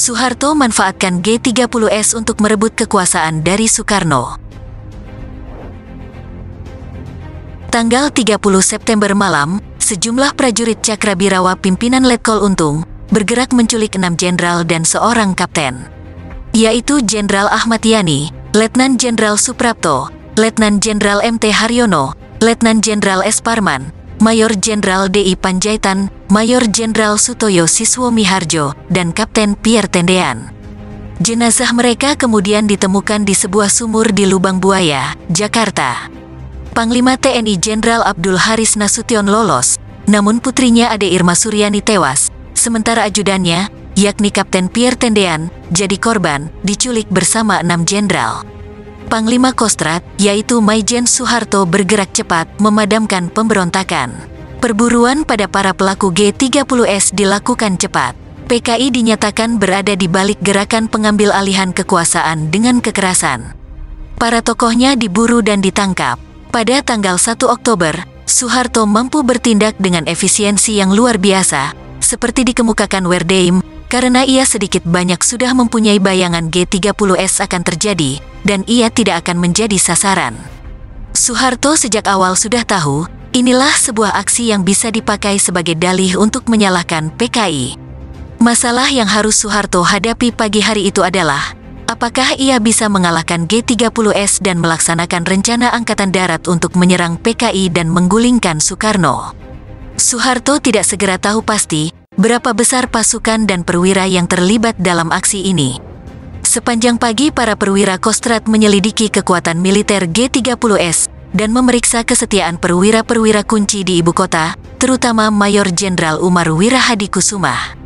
Soeharto manfaatkan G30S untuk merebut kekuasaan dari Soekarno. Tanggal 30 September malam, sejumlah prajurit Cakrabirawa pimpinan Letkol Untung bergerak menculik 6 jenderal dan seorang kapten, yaitu Jenderal Ahmad Yani, Letnan Jenderal Suprapto, Letnan Jenderal MT Haryono, Letnan Jenderal S. Parman, Mayor Jenderal D.I. Panjaitan, Mayor Jenderal Sutoyo Siswo Miharjo, dan Kapten Pierre Tendean. Jenazah mereka kemudian ditemukan di sebuah sumur di Lubang Buaya, Jakarta. Panglima TNI Jenderal Abdul Haris Nasution lolos, namun putrinya Ade Irma Suryani tewas, sementara ajudannya, yakni Kapten Pierre Tendean, jadi korban, diculik bersama 6 jenderal. Panglima Kostrat, yaitu Maijen Soeharto bergerak cepat memadamkan pemberontakan. Perburuan pada para pelaku G30S dilakukan cepat. PKI dinyatakan berada di balik gerakan pengambil alihan kekuasaan dengan kekerasan. Para tokohnya diburu dan ditangkap. Pada tanggal 1 Oktober, Soeharto mampu bertindak dengan efisiensi yang luar biasa, seperti dikemukakan Werdeim, karena ia sedikit banyak sudah mempunyai bayangan G30S akan terjadi, dan ia tidak akan menjadi sasaran. Soeharto sejak awal sudah tahu, inilah sebuah aksi yang bisa dipakai sebagai dalih untuk menyalahkan PKI. Masalah yang harus Soeharto hadapi pagi hari itu adalah, apakah ia bisa mengalahkan G30S dan melaksanakan rencana Angkatan Darat untuk menyerang PKI dan menggulingkan Soekarno. Soeharto tidak segera tahu pasti berapa besar pasukan dan perwira yang terlibat dalam aksi ini. Sepanjang pagi para perwira Kostrat menyelidiki kekuatan militer G30S dan memeriksa kesetiaan perwira-perwira kunci di ibu kota, terutama Mayor Jenderal Umar Wirahadikusumah.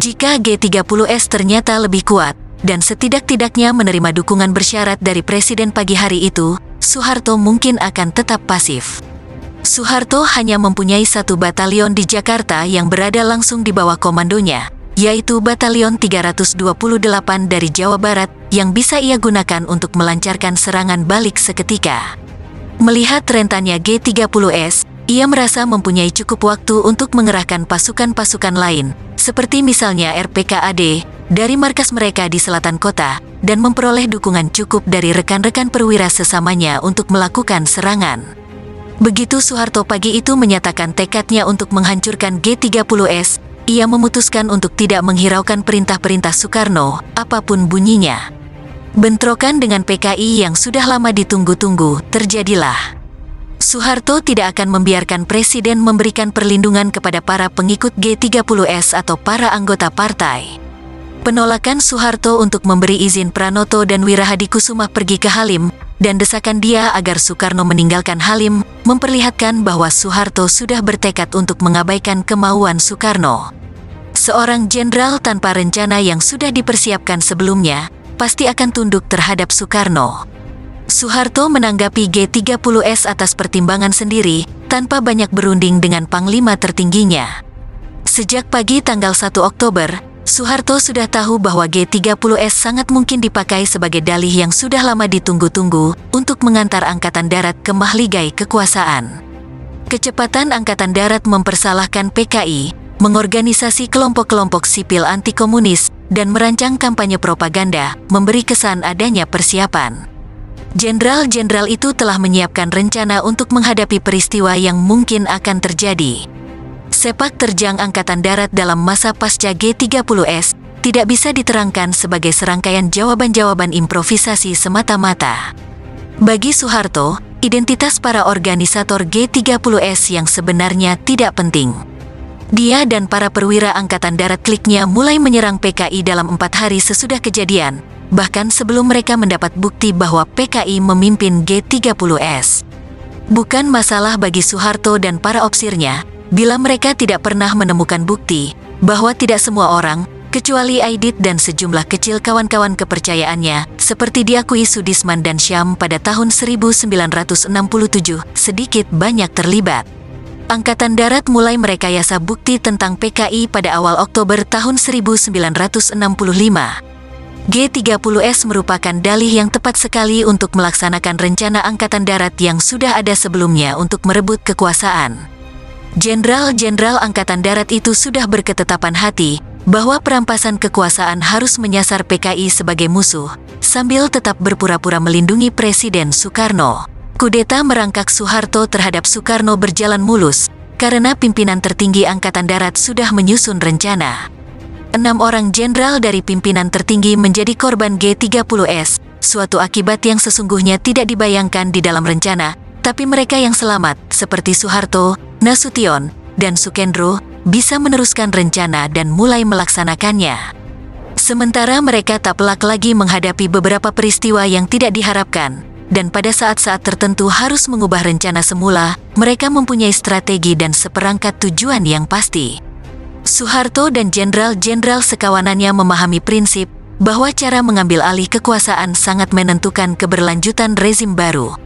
Jika G30S ternyata lebih kuat, dan setidak-tidaknya menerima dukungan bersyarat dari Presiden pagi hari itu, Soeharto mungkin akan tetap pasif. Soeharto hanya mempunyai 1 batalion di Jakarta yang berada langsung di bawah komandonya, yaitu Batalion 328 dari Jawa Barat yang bisa ia gunakan untuk melancarkan serangan balik seketika. Melihat rentannya G30S, ia merasa mempunyai cukup waktu untuk mengerahkan pasukan-pasukan lain, seperti misalnya RPKAD, dari markas mereka di selatan kota, dan memperoleh dukungan cukup dari rekan-rekan perwira sesamanya untuk melakukan serangan. Begitu Soeharto pagi itu menyatakan tekadnya untuk menghancurkan G30S, ia memutuskan untuk tidak menghiraukan perintah-perintah Soekarno, apapun bunyinya. Bentrokan dengan PKI yang sudah lama ditunggu-tunggu terjadilah. Soeharto tidak akan membiarkan Presiden memberikan perlindungan kepada para pengikut G30S atau para anggota partai. Penolakan Soeharto untuk memberi izin Pranoto dan Wirahadikusumah pergi ke Halim, dan desakan dia agar Soekarno meninggalkan Halim, memperlihatkan bahwa Soeharto sudah bertekad untuk mengabaikan kemauan Soekarno. Seorang jenderal tanpa rencana yang sudah dipersiapkan sebelumnya, pasti akan tunduk terhadap Soekarno. Soeharto menanggapi G30S atas pertimbangan sendiri, tanpa banyak berunding dengan panglima tertingginya. Sejak pagi tanggal 1 Oktober, Soeharto sudah tahu bahwa G30S sangat mungkin dipakai sebagai dalih yang sudah lama ditunggu-tunggu untuk mengantar Angkatan Darat ke mahligai kekuasaan. Kecepatan Angkatan Darat mempersalahkan PKI, mengorganisasi kelompok-kelompok sipil anti-komunis, dan merancang kampanye propaganda, memberi kesan adanya persiapan. Jenderal-jenderal itu telah menyiapkan rencana untuk menghadapi peristiwa yang mungkin akan terjadi. Sepak terjang Angkatan Darat dalam masa pasca G30S tidak bisa diterangkan sebagai serangkaian jawaban-jawaban improvisasi semata-mata. Bagi Soeharto, identitas para organisator G30S yang sebenarnya tidak penting. Dia dan para perwira Angkatan Darat kliknya mulai menyerang PKI dalam 4 hari sesudah kejadian, bahkan sebelum mereka mendapat bukti bahwa PKI memimpin G30S. Bukan masalah bagi Soeharto dan para opsirnya, bila mereka tidak pernah menemukan bukti bahwa tidak semua orang, kecuali Aidit dan sejumlah kecil kawan-kawan kepercayaannya, seperti diakui Sudisman dan Syam pada tahun 1967, sedikit banyak terlibat. Angkatan Darat mulai merekayasa bukti tentang PKI pada awal Oktober tahun 1965. G30S merupakan dalih yang tepat sekali untuk melaksanakan rencana Angkatan Darat yang sudah ada sebelumnya untuk merebut kekuasaan. Jenderal-jenderal Angkatan Darat itu sudah berketetapan hati bahwa perampasan kekuasaan harus menyasar PKI sebagai musuh, sambil tetap berpura-pura melindungi Presiden Soekarno. Kudeta merangkak Soeharto terhadap Soekarno berjalan mulus, karena pimpinan tertinggi Angkatan Darat sudah menyusun rencana. 6 orang jenderal dari pimpinan tertinggi menjadi korban G30S, suatu akibat yang sesungguhnya tidak dibayangkan di dalam rencana, tapi mereka yang selamat, seperti Soeharto, Nasution, dan Sukendro, bisa meneruskan rencana dan mulai melaksanakannya. Sementara mereka tak pelak lagi menghadapi beberapa peristiwa yang tidak diharapkan, dan pada saat-saat tertentu harus mengubah rencana semula, mereka mempunyai strategi dan seperangkat tujuan yang pasti. Soeharto dan jenderal-jenderal sekawanannya memahami prinsip bahwa cara mengambil alih kekuasaan sangat menentukan keberlanjutan rezim baru.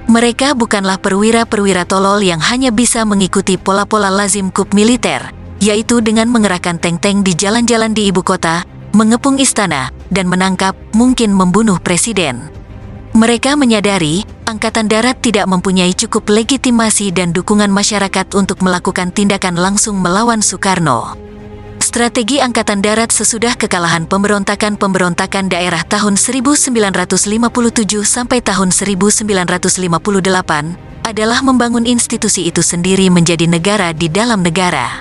Mereka bukanlah perwira-perwira tolol yang hanya bisa mengikuti pola-pola lazim kup militer, yaitu dengan mengerahkan tank-tank di jalan-jalan di ibu kota, mengepung istana, dan menangkap, mungkin membunuh presiden. Mereka menyadari, Angkatan Darat tidak mempunyai cukup legitimasi dan dukungan masyarakat untuk melakukan tindakan langsung melawan Soekarno. Strategi Angkatan Darat sesudah kekalahan pemberontakan daerah tahun 1957 sampai tahun 1958 adalah membangun institusi itu sendiri menjadi negara di dalam negara.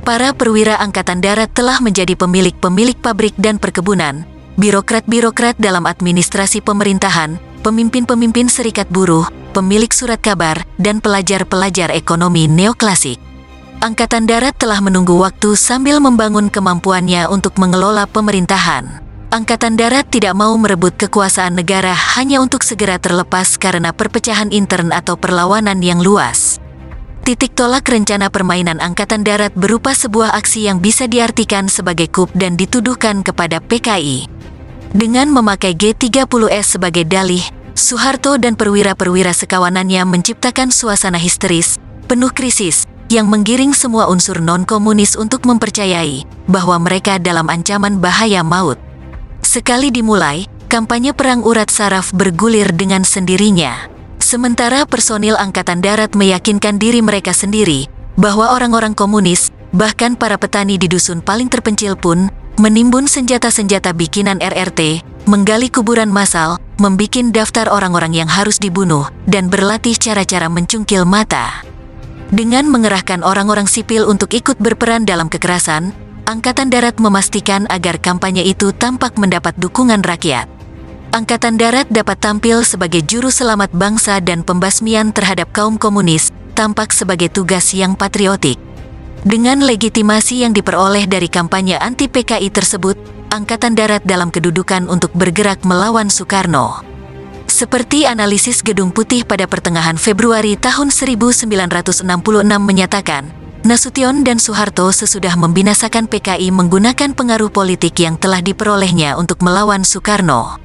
Para perwira Angkatan Darat telah menjadi pemilik-pemilik pabrik dan perkebunan, birokrat-birokrat dalam administrasi pemerintahan, pemimpin-pemimpin serikat buruh, pemilik surat kabar, dan pelajar-pelajar ekonomi neoklasik. Angkatan Darat telah menunggu waktu sambil membangun kemampuannya untuk mengelola pemerintahan. Angkatan Darat tidak mau merebut kekuasaan negara hanya untuk segera terlepas karena perpecahan intern atau perlawanan yang luas. Titik tolak rencana permainan Angkatan Darat berupa sebuah aksi yang bisa diartikan sebagai kup dan dituduhkan kepada PKI. Dengan memakai G30S sebagai dalih, Soeharto dan perwira-perwira sekawanannya menciptakan suasana histeris, penuh krisis, yang menggiring semua unsur non-komunis untuk mempercayai bahwa mereka dalam ancaman bahaya maut. Sekali dimulai, kampanye perang urat saraf bergulir dengan sendirinya. Sementara personil Angkatan Darat meyakinkan diri mereka sendiri bahwa orang-orang komunis, bahkan para petani di dusun paling terpencil pun, menimbun senjata-senjata bikinan RRT, menggali kuburan massal, membikin daftar orang-orang yang harus dibunuh, dan berlatih cara-cara mencungkil mata. Dengan mengerahkan orang-orang sipil untuk ikut berperan dalam kekerasan, Angkatan Darat memastikan agar kampanye itu tampak mendapat dukungan rakyat. Angkatan Darat dapat tampil sebagai juru selamat bangsa dan pembasmian terhadap kaum komunis, tampak sebagai tugas yang patriotik. Dengan legitimasi yang diperoleh dari kampanye anti-PKI tersebut, Angkatan Darat dalam kedudukan untuk bergerak melawan Soekarno. Seperti analisis Gedung Putih pada pertengahan Februari tahun 1966 menyatakan, Nasution dan Soeharto sesudah membinasakan PKI menggunakan pengaruh politik yang telah diperolehnya untuk melawan Soekarno.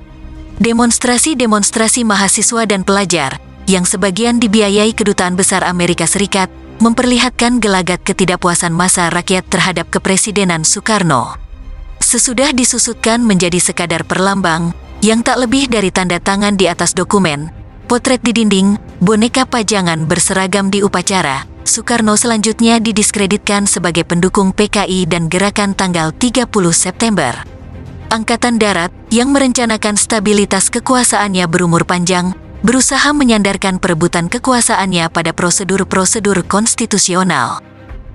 Demonstrasi-demonstrasi mahasiswa dan pelajar, yang sebagian dibiayai Kedutaan Besar Amerika Serikat, memperlihatkan gelagat ketidakpuasan massa rakyat terhadap kepresidenan Soekarno. Sesudah disusutkan menjadi sekadar perlambang, yang tak lebih dari tanda tangan di atas dokumen, potret di dinding, boneka pajangan berseragam di upacara, Soekarno selanjutnya didiskreditkan sebagai pendukung PKI dan gerakan tanggal 30 September. Angkatan Darat, yang merencanakan stabilitas kekuasaannya berumur panjang, berusaha menyandarkan perebutan kekuasaannya pada prosedur-prosedur konstitusional.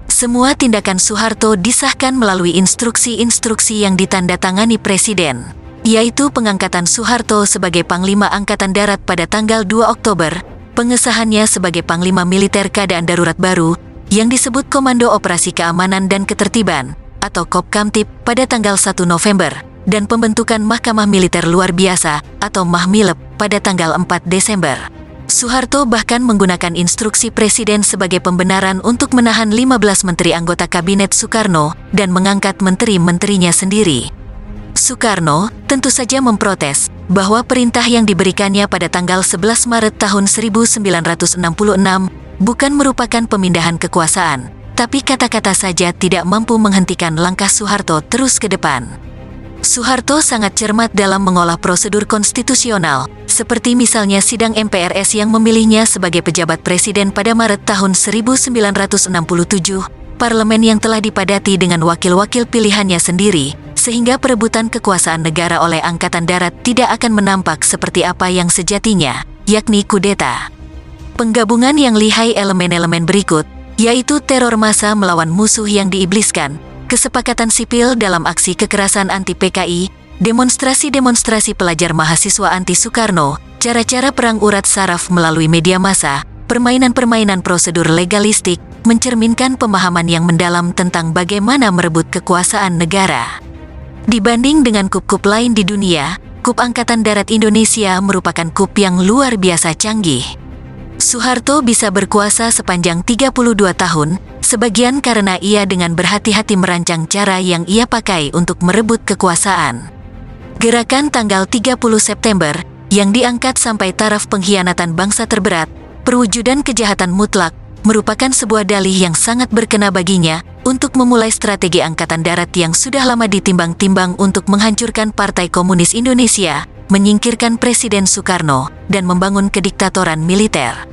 Semua tindakan Soeharto disahkan melalui instruksi-instruksi yang ditandatangani Presiden, yaitu pengangkatan Soeharto sebagai Panglima Angkatan Darat pada tanggal 2 Oktober, pengesahannya sebagai Panglima Militer Keadaan Darurat Baru, yang disebut Komando Operasi Keamanan dan Ketertiban, atau Kopkamtib pada tanggal 1 November, dan pembentukan Mahkamah Militer Luar Biasa, atau Mahmilep, pada tanggal 4 Desember. Soeharto bahkan menggunakan instruksi Presiden sebagai pembenaran untuk menahan 15 menteri anggota Kabinet Soekarno dan mengangkat menteri-menterinya sendiri. Soekarno tentu saja memprotes bahwa perintah yang diberikannya pada tanggal 11 Maret tahun 1966 bukan merupakan pemindahan kekuasaan, tapi kata-kata saja tidak mampu menghentikan langkah Soeharto terus ke depan. Soeharto sangat cermat dalam mengolah prosedur konstitusional, seperti misalnya sidang MPRS yang memilihnya sebagai pejabat presiden pada Maret tahun 1967, parlemen yang telah dipadati dengan wakil-wakil pilihannya sendiri, sehingga perebutan kekuasaan negara oleh Angkatan Darat tidak akan menampak seperti apa yang sejatinya, yakni kudeta. Penggabungan yang lihai elemen-elemen berikut, yaitu teror massa melawan musuh yang diibliskan, kesepakatan sipil dalam aksi kekerasan anti-PKI, demonstrasi-demonstrasi pelajar mahasiswa anti-Soekarno, cara-cara perang urat saraf melalui media massa, permainan-permainan prosedur legalistik, mencerminkan pemahaman yang mendalam tentang bagaimana merebut kekuasaan negara. Dibanding dengan kup-kup lain di dunia, Kup Angkatan Darat Indonesia merupakan kup yang luar biasa canggih. Soeharto bisa berkuasa sepanjang 32 tahun, sebagian karena ia dengan berhati-hati merancang cara yang ia pakai untuk merebut kekuasaan. Gerakan tanggal 30 September, yang diangkat sampai taraf pengkhianatan bangsa terberat, perwujudan kejahatan mutlak, merupakan sebuah dalih yang sangat berkena baginya untuk memulai strategi Angkatan Darat yang sudah lama ditimbang-timbang untuk menghancurkan Partai Komunis Indonesia, menyingkirkan Presiden Soekarno, dan membangun kediktatoran militer.